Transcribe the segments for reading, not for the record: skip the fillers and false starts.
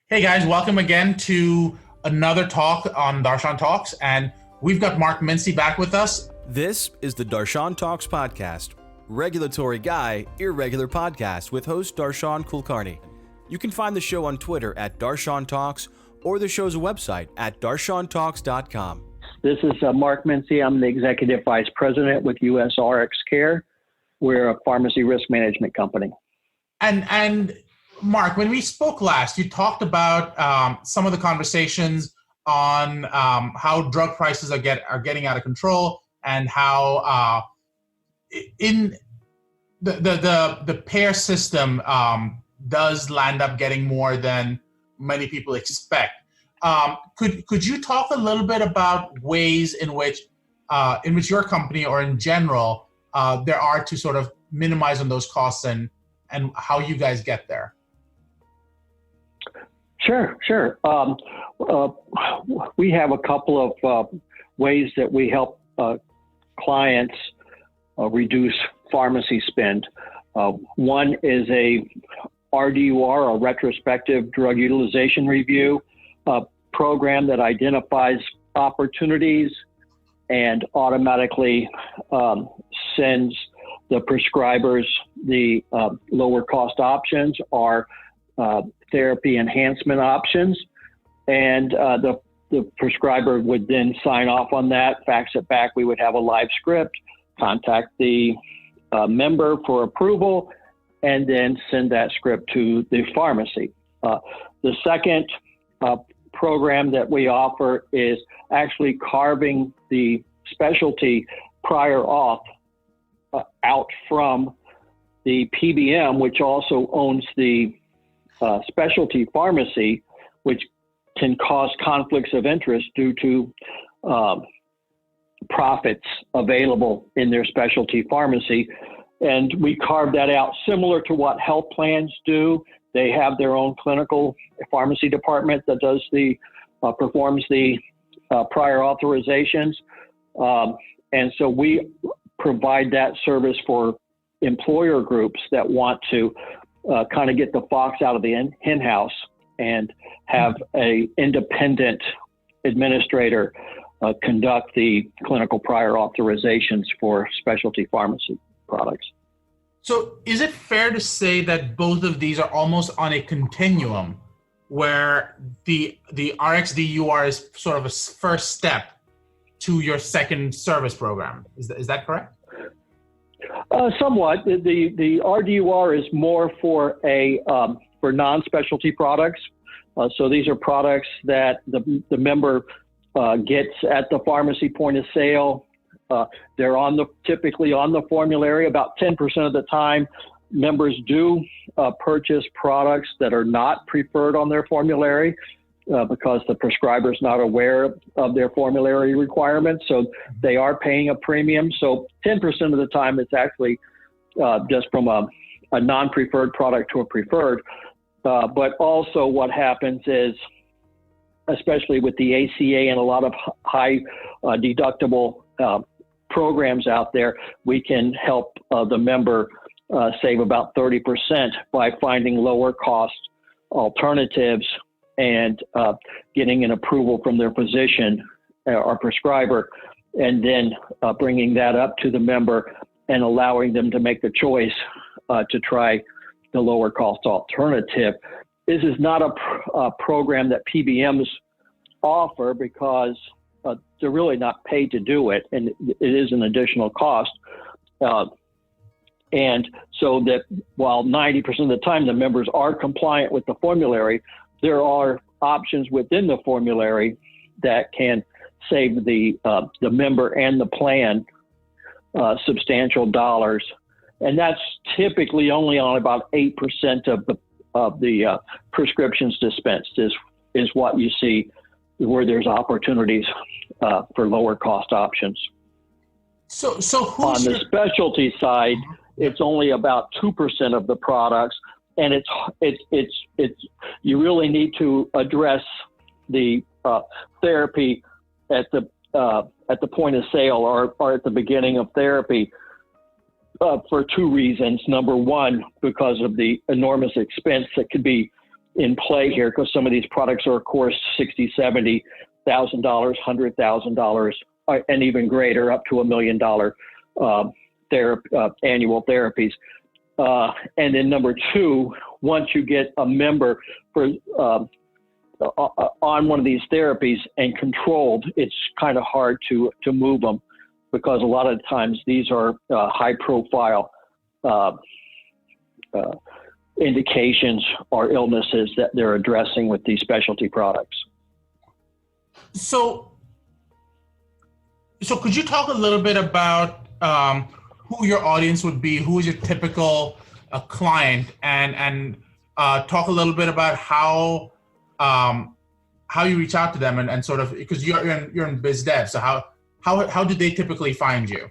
Hey guys, welcome again to another talk on Darshan Talks, and we've got Mark Mincy back with us. This is the Darshan Talks podcast, regulatory guy, irregular podcast with host Darshan Kulkarni. You can find the show on Twitter at Darshan Talks or the show's website at darshantalks.com. This is Mark Mincy. I'm the Executive Vice President with US RX Care. We're a pharmacy risk management company. And Mark, when we spoke last, you talked about some of the conversations on how drug prices are getting out of control, and how in the payer system does land up getting more than many people expect. Could you talk a little bit about ways in which your company or in general there are to sort of minimize on those costs and how you guys get there? Sure. We have a couple of ways that we help clients reduce pharmacy spend. One is a RDUR, a retrospective drug utilization review program that identifies opportunities and automatically sends the prescribers the lower cost options or therapy enhancement options, and the prescriber would then sign off on that, fax it back. We would have a live script, contact the member for approval, and then send that script to the pharmacy. The second program that we offer is actually carving the specialty prior auth out from the PBM, which also owns the specialty pharmacy, which can cause conflicts of interest due to profits available in their specialty pharmacy. And we carve that out similar to what health plans do. They have their own clinical pharmacy department that does performs the prior authorizations. And so we provide that service for employer groups that want to kind of get the fox out of the hen house and have a independent administrator conduct the clinical prior authorizations for specialty pharmacy products. So is it fair to say that both of these are almost on a continuum, where the RxDUR is sort of a first step to your second service program? Is that correct? Somewhat. The RDUR is more for for non-specialty products. So these are products that the member gets at the pharmacy point of sale. They're typically on the formulary. About 10% of the time, members do purchase products that are not preferred on their formulary because the prescriber is not aware of their formulary requirements. So they are paying a premium. So 10% of the time, it's actually just from a non-preferred product to a preferred. But also what happens is, especially with the ACA and a lot of high deductible programs out there, we can help the member save about 30% by finding lower cost alternatives and getting an approval from their physician or prescriber, and then bringing that up to the member and allowing them to make the choice to try the lower cost alternative. This is not a program that PBMs offer because they're really not paid to do it, and it is an additional cost. And so that while 90% of the time the members are compliant with the formulary, there are options within the formulary that can save the member and the plan substantial dollars, and that's typically only on about 8% of the prescriptions dispensed is what you see where there's opportunities for lower cost options. So on the specialty side, it's only about 2% of the products, and it's you really need to address the therapy at the point of sale or at the beginning of therapy for two reasons. Number one, because of the enormous expense that could be in play here, because some of these products are, of course, $60,000, $70,000, $100,000, and even greater, up to $1 million annual therapies. And then number two, once you get a member for on one of these therapies and controlled, it's kind of hard to move them, because a lot of times these are high-profile indications or illnesses that they're addressing with these specialty products. So could you talk a little bit about who your audience would be? Who is your typical client, and talk a little bit about how you reach out to them, and sort of, because you're in biz dev, so how do they typically find you?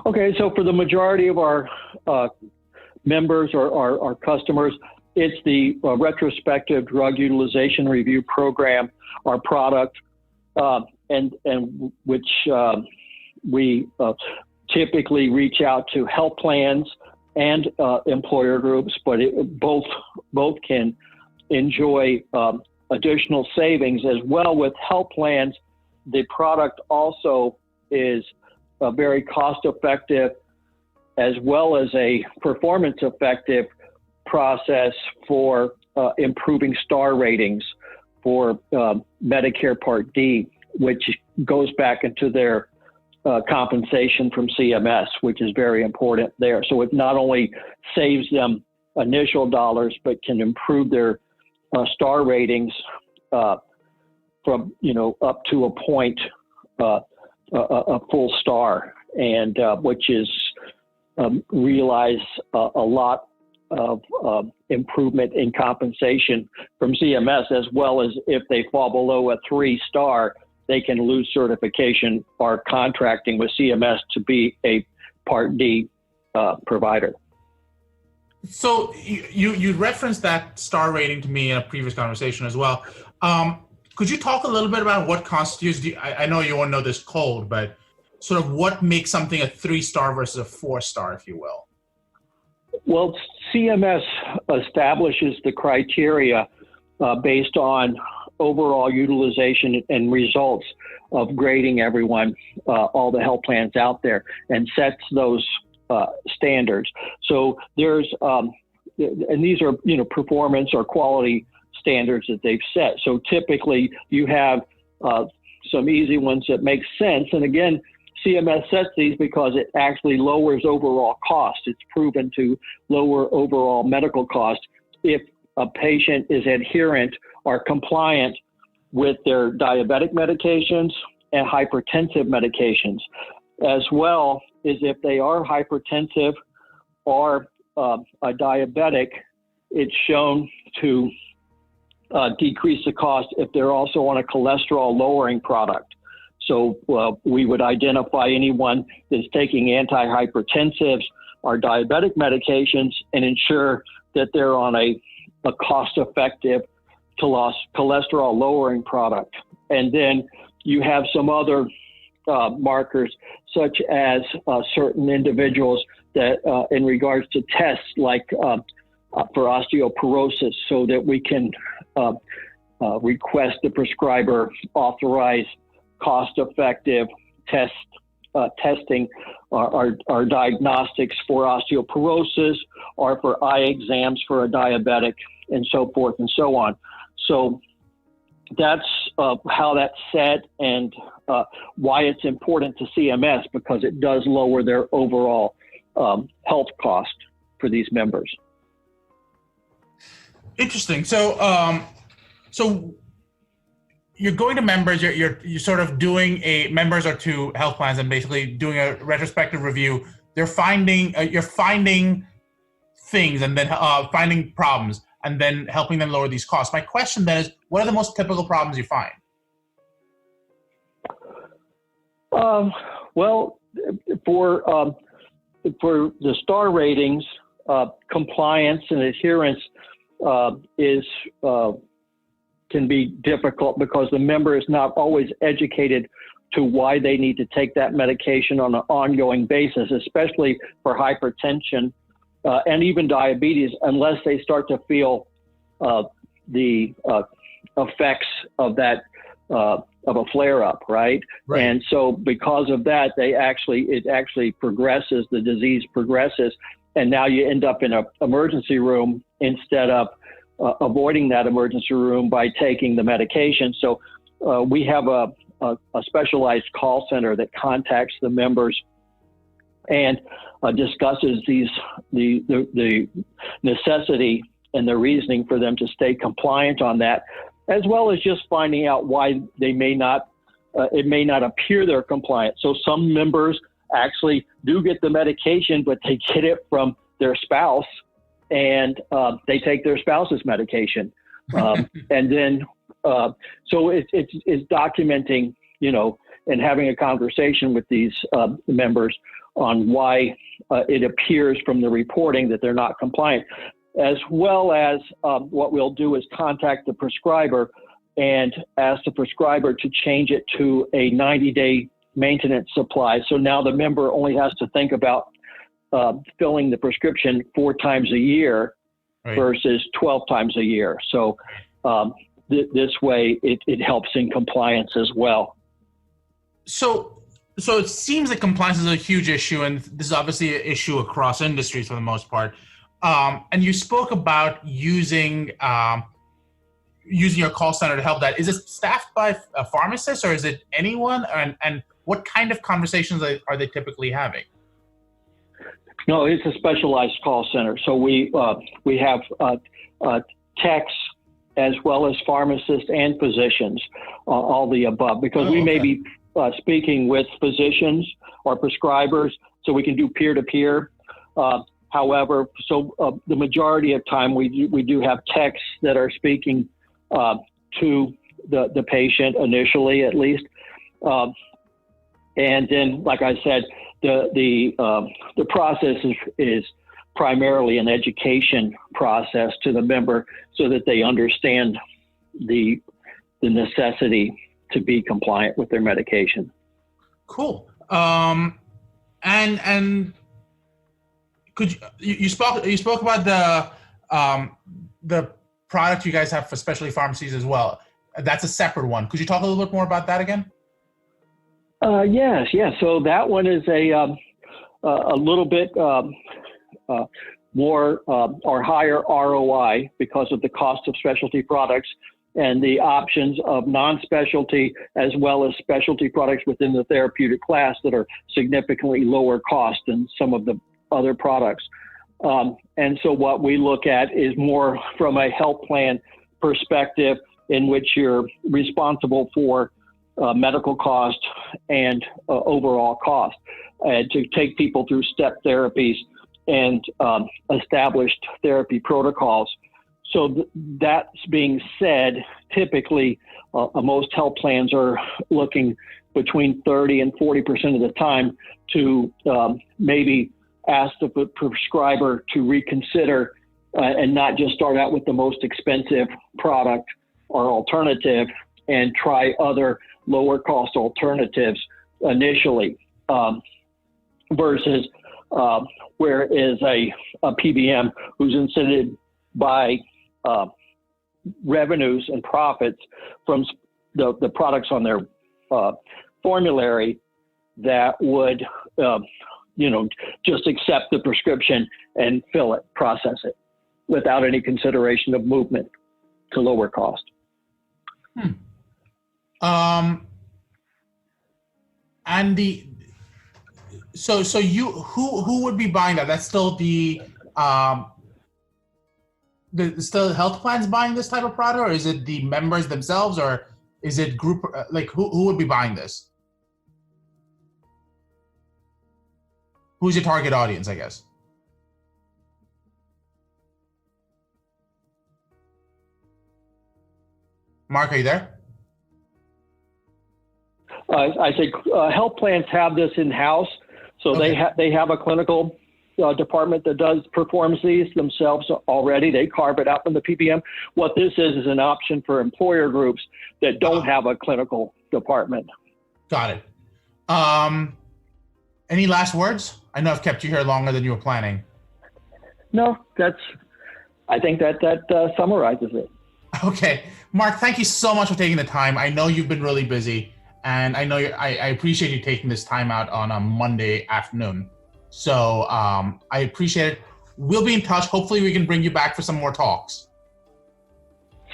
Okay, so for the majority of our members or our customers, it's the retrospective drug utilization review program, our product, and which we typically reach out to health plans and employer groups, but both can enjoy additional savings as well. With health plans, the product also is very cost-effective, as well as a performance-effective process for improving star ratings for Medicare Part D, which goes back into their compensation from CMS, which is very important there. So it not only saves them initial dollars, but can improve their star ratings from, up to a point, a full star, and which is realize a lot of improvement in compensation from CMS, as well as if they fall below a 3-star, they can lose certification or contracting with CMS to be a Part D provider. So you referenced that star rating to me in a previous conversation as well. Could you talk a little bit about what constitutes, I know you won't know this cold, but sort of what makes something a 3-star versus a 4-star, if you will? Well, CMS establishes the criteria based on overall utilization and results of grading everyone, all the health plans out there, and sets those standards. So there's, and these are, performance or quality standards that they've set. So typically you have some easy ones that make sense. And again, CMS sets these because it actually lowers overall cost. It's proven to lower overall medical cost if a patient is adherent or compliant with their diabetic medications and hypertensive medications, as well as if they are hypertensive or a diabetic. It's shown to decrease the cost if they're also on a cholesterol lowering product. So we would identify anyone that's taking antihypertensives or diabetic medications and ensure that they're on a cost-effective cholesterol lowering product. And then you have some other markers, such as certain individuals that in regards to tests like for osteoporosis, so that we can request the prescriber authorize cost-effective testing or diagnostics for osteoporosis, or for eye exams for a diabetic, and so forth and so on. So that's how that's set, and why it's important to CMS, because it does lower their overall health cost for these members. Interesting. So, so you're going to members. You're sort of doing members or to health plans, and basically doing a retrospective review. They're finding you're finding things, and then finding problems, and then helping them lower these costs. My question then is, what are the most typical problems you find? Well, for the star ratings, compliance and adherence can be difficult, because the member is not always educated to why they need to take that medication on an ongoing basis, especially for hypertension and even diabetes, unless they start to feel the effects of that of a flare-up, right? And so because of that, it actually progresses. The disease progresses, and now you end up in an emergency room instead of avoiding that emergency room by taking the medication. So we have a specialized call center that contacts the members and discusses the necessity and the reasoning for them to stay compliant on that, as well as just finding out why they may not, it may not appear they're compliant. So some members actually do get the medication, but they get it from their spouse, and they take their spouse's medication. And then, so it's documenting, and having a conversation with these members on why it appears from the reporting that they're not compliant, as well as what we'll do is contact the prescriber and ask the prescriber to change it to a 90-day maintenance supply. So now the member only has to think about filling the prescription 4 times a year versus 12 times a year. So this way it helps in compliance as well. So it seems like compliance is a huge issue, and this is obviously an issue across industries for the most part. And you spoke about using your call center to help that. Is it staffed by a pharmacist, or is it anyone? And what kind of conversations are they typically having? No, it's a specialized call center. So we have techs as well as pharmacists and physicians, all the above, because we may be speaking with physicians or prescribers, so we can do peer-to-peer. However, the majority of time we do have techs that are speaking to the patient initially, at least, and then, like I said, the process is primarily an education process to the member, so that they understand the necessity to be compliant with their medication. Cool. And could you spoke about the product you guys have for specialty pharmacies as well. That's a separate one. Could you talk a little bit more about that again? Yes. So that one is a little bit more or higher ROI because of the cost of specialty products and the options of non-specialty as well as specialty products within the therapeutic class that are significantly lower cost than some of the other products. And so what we look at is more from a health plan perspective, in which you're responsible for medical cost and overall cost, to take people through step therapies and established therapy protocols. So that's being said, typically most health plans are looking between 30 and 40% of the time to maybe ask the prescriber to reconsider and not just start out with the most expensive product or alternative and try other lower cost alternatives initially, versus where is a PBM who's incented by revenues and profits from the products on their formulary that would just accept the prescription and fill it, process it, without any consideration of movement to lower cost. And so you who would be buying that? That's still the still health plans buying this type of product, or is it the members themselves, or is it group? Like who would be buying this? Who's your target audience, I guess? Mark, are you there? I say health plans have this in-house, so Okay. they have a clinical department that performs these themselves already. They carve it out from the PBM. What this is an option for employer groups that don't have a clinical department. Got it. Any last words? I know I've kept you here longer than you were planning. No, that's I think that summarizes it. Okay, Mark, thank you so much for taking the time. I know you've been really busy, and I know I appreciate you taking this time out on a Monday afternoon. So I appreciate it. We'll be in touch. Hopefully we can bring you back for some more talks.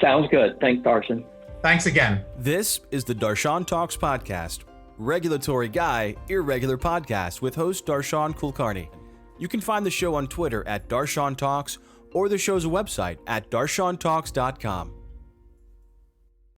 Sounds good. Thanks, Darshan. Thanks again. This is the Darshan Talks podcast, regulatory guy, irregular podcast with host Darshan Kulkarni. You can find the show on Twitter at Darshan Talks or the show's website at darshantalks.com.